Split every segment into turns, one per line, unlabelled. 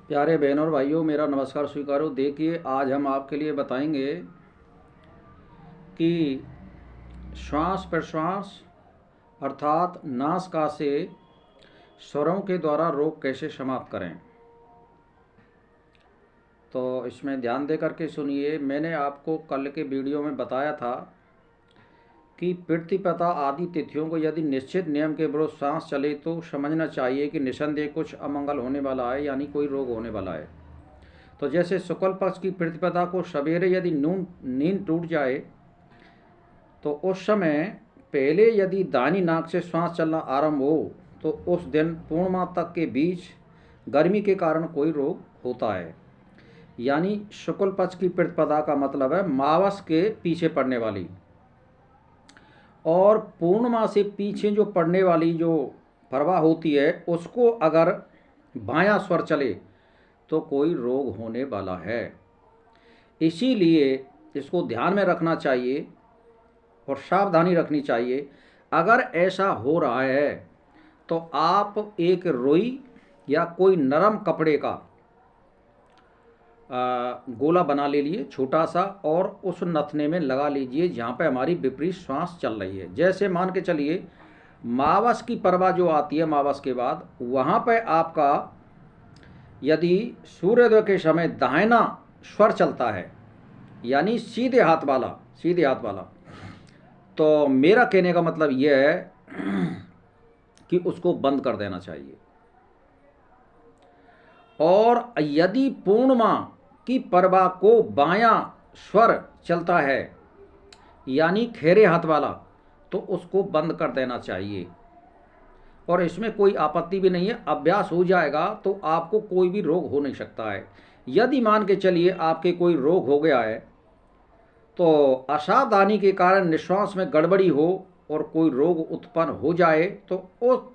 प्यारे बहनों और भाइयों, मेरा नमस्कार स्वीकारो। देखिए, आज हम आपके लिए बताएंगे कि श्वास प्रश्वास अर्थात नासिका से स्वरों के द्वारा रोग कैसे समाप्त करें। तो इसमें ध्यान दे करके सुनिए। मैंने आपको कल के वीडियो में बताया था कि प्रतिपदा आदि तिथियों को यदि निश्चित नियम के विरुद्ध सांस चले तो समझना चाहिए कि निसंदेह कुछ अमंगल होने वाला है, यानी कोई रोग होने वाला है। तो जैसे शुक्ल पक्ष की प्रतिपदा को सवेरे यदि नींद टूट जाए तो उस समय पहले यदि दाहिनी नाक से श्वास चलना आरंभ हो तो उस दिन पूर्णिमा तक के बीच गर्मी के कारण कोई रोग होता है। यानी शुक्ल पक्ष की प्रतिपदा का मतलब है मावस के पीछे पड़ने वाली, और पूर्णिमा से पीछे जो पड़ने वाली जो प्रवाह होती है उसको अगर बायां स्वर चले तो कोई रोग होने वाला है। इसीलिए इसको ध्यान में रखना चाहिए और सावधानी रखनी चाहिए। अगर ऐसा हो रहा है तो आप एक रुई या कोई नरम कपड़े का गोला बना ले लिए छोटा सा, और उस नथने में लगा लीजिए जहाँ पे हमारी विपरीत श्वास चल रही है। जैसे मान के चलिए मावस की प्रवाह जो आती है मावस के बाद, वहाँ पे आपका यदि सूर्योदय के समय दाहिना स्वर चलता है यानी सीधे हाथ वाला, तो मेरा कहने का मतलब यह है कि उसको बंद कर देना चाहिए। और यदि पूर्णिमा की प्रभा को बायां स्वर चलता है यानी खेरे हाथ वाला, तो उसको बंद कर देना चाहिए। और इसमें कोई आपत्ति भी नहीं है, अभ्यास हो जाएगा तो आपको कोई भी रोग हो नहीं सकता है। यदि मान के चलिए आपके कोई रोग हो गया है तो असावधानी के कारण निश्वास में गड़बड़ी हो और कोई रोग उत्पन्न हो जाए तो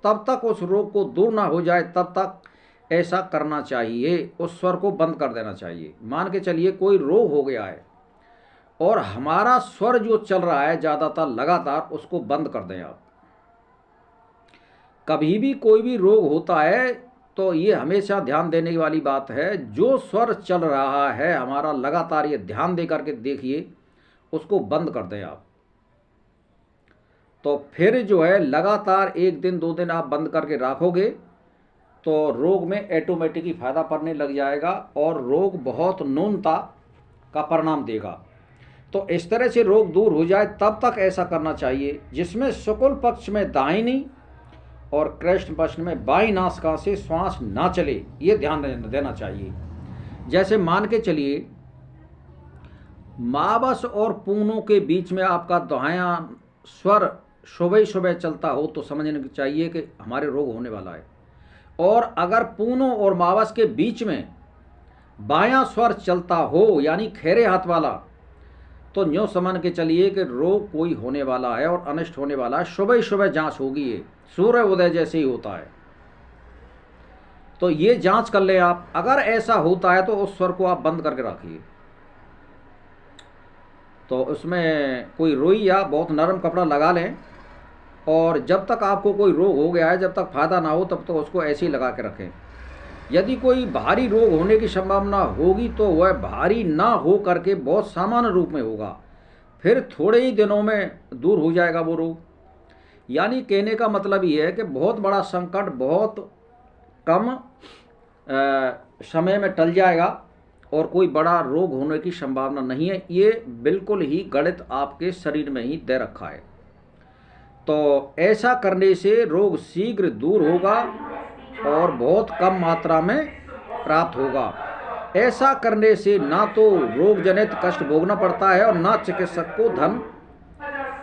तब तक उस रोग को दूर ना हो जाए तब तक ऐसा करना चाहिए, उस स्वर को बंद कर देना चाहिए। मान के चलिए कोई रोग हो गया है और हमारा स्वर जो चल रहा है ज़्यादातर लगातार, उसको बंद कर दें आप। कभी भी कोई भी रोग होता है तो ये हमेशा ध्यान देने वाली बात है, जो स्वर चल रहा है हमारा लगातार, ये ध्यान दे करके देखिए, उसको बंद कर दें आप। तो फिर जो है लगातार 1 दिन 2 दिन आप बंद करके रखोगे तो रोग में ऑटोमेटिक ही फायदा पड़ने लग जाएगा और रोग बहुत न्यूनता का परिणाम देगा। तो इस तरह से रोग दूर हो जाए तब तक ऐसा करना चाहिए, जिसमें शुक्ल पक्ष में दाहिनी और कृष्ण पक्ष में बाईं नासिका से श्वास ना चले, ये ध्यान देना चाहिए। जैसे मान के चलिए मावस और पूर्णो के बीच में आपका दायां स्वर सुबह सुबह चलता हो तो समझने चाहिए कि हमारे रोग होने वाला है। और अगर पूर्णो और मावस के बीच में बायां स्वर चलता हो यानी खेरे हाथ वाला, तो न्यू समझ के चलिए कि रोग कोई होने वाला है और अनिष्ट होने वाला है। सुबह सुबह जांच होगी, ये सूर्य उदय जैसे ही होता है। तो ये जांच कर ले आप। अगर ऐसा होता है तो उस स्वर को आप बंद करके रखिए। तो उसमें कोई रुई या बहुत नरम कपड़ा लगा लें, और जब तक आपको कोई रोग हो गया है, जब तक फायदा ना हो तब तक उसको ऐसे ही लगा के रखें। यदि कोई भारी रोग होने की संभावना होगी तो वह भारी ना हो करके बहुत सामान्य रूप में होगा, फिर थोड़े ही दिनों में दूर हो जाएगा वो रोग। यानी कहने का मतलब ये है कि बहुत बड़ा संकट बहुत कम समय में टल जाएगा और कोई बड़ा रोग होने की संभावना नहीं है। ये बिल्कुल ही गणित आपके शरीर में ही दे रखा है। तो ऐसा करने से रोग शीघ्र दूर होगा और बहुत कम मात्रा में प्राप्त होगा। ऐसा करने से ना तो रोग जनित कष्ट भोगना पड़ता है और ना चिकित्सक को धन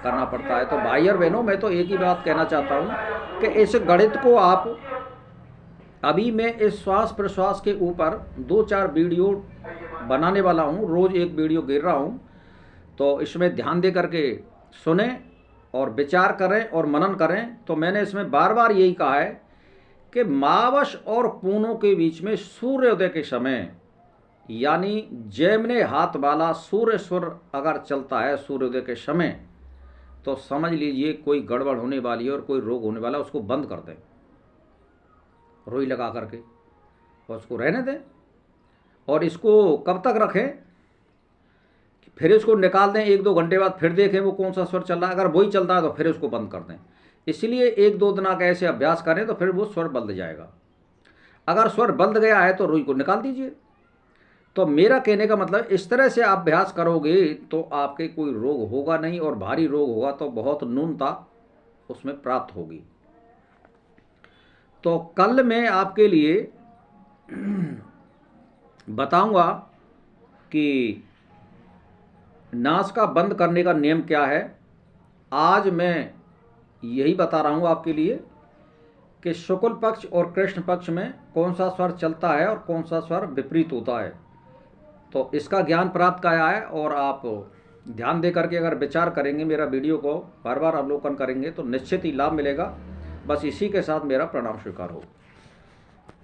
करना पड़ता है। तो भाई और बहनों, मैं तो एक ही बात कहना चाहता हूँ कि इस गणित को आप, अभी मैं इस श्वास प्रश्वास के ऊपर 2-4 वीडियो बनाने वाला हूँ, रोज़ एक वीडियो गिर रहा हूँ, तो इसमें ध्यान दे करके सुने और विचार करें और मनन करें। तो मैंने इसमें बार बार यही कहा है कि मावस और पूर्णो के बीच में सूर्योदय के समय यानी जैमने हाथ वाला सूर्य स्वर अगर चलता है सूर्योदय के समय, तो समझ लीजिए कोई गड़बड़ होने वाली है और कोई रोग होने वाला है। उसको बंद कर दें रुई लगा करके और उसको रहने दें। और इसको कब तक रखें, फिर इसको निकाल दें, 1-2 घंटे बाद फिर देखें वो कौन सा स्वर चल रहा है। अगर वही चलता है तो फिर उसको बंद कर दें। इसलिए 1-2 दिन का ऐसे अभ्यास करें तो फिर वो स्वर बदल जाएगा। अगर स्वर बदल गया है तो रुई को निकाल दीजिए। तो मेरा कहने का मतलब, इस तरह से आप अभ्यास करोगे तो आपके कोई रोग होगा नहीं, और भारी रोग होगा तो बहुत न्यूनता उसमें प्राप्त होगी। तो कल मैं आपके लिए बताऊंगा कि नासिका बंद करने का नियम क्या है। आज मैं यही बता रहा हूँ आपके लिए कि शुक्ल पक्ष और कृष्ण पक्ष में कौन सा स्वर चलता है और कौन सा स्वर विपरीत होता है। तो इसका ज्ञान प्राप्त किया है, और आप ध्यान दे करके अगर विचार करेंगे, मेरा वीडियो को बार बार अवलोकन करेंगे तो निश्चित ही लाभ मिलेगा। बस इसी के साथ मेरा प्रणाम स्वीकार हो।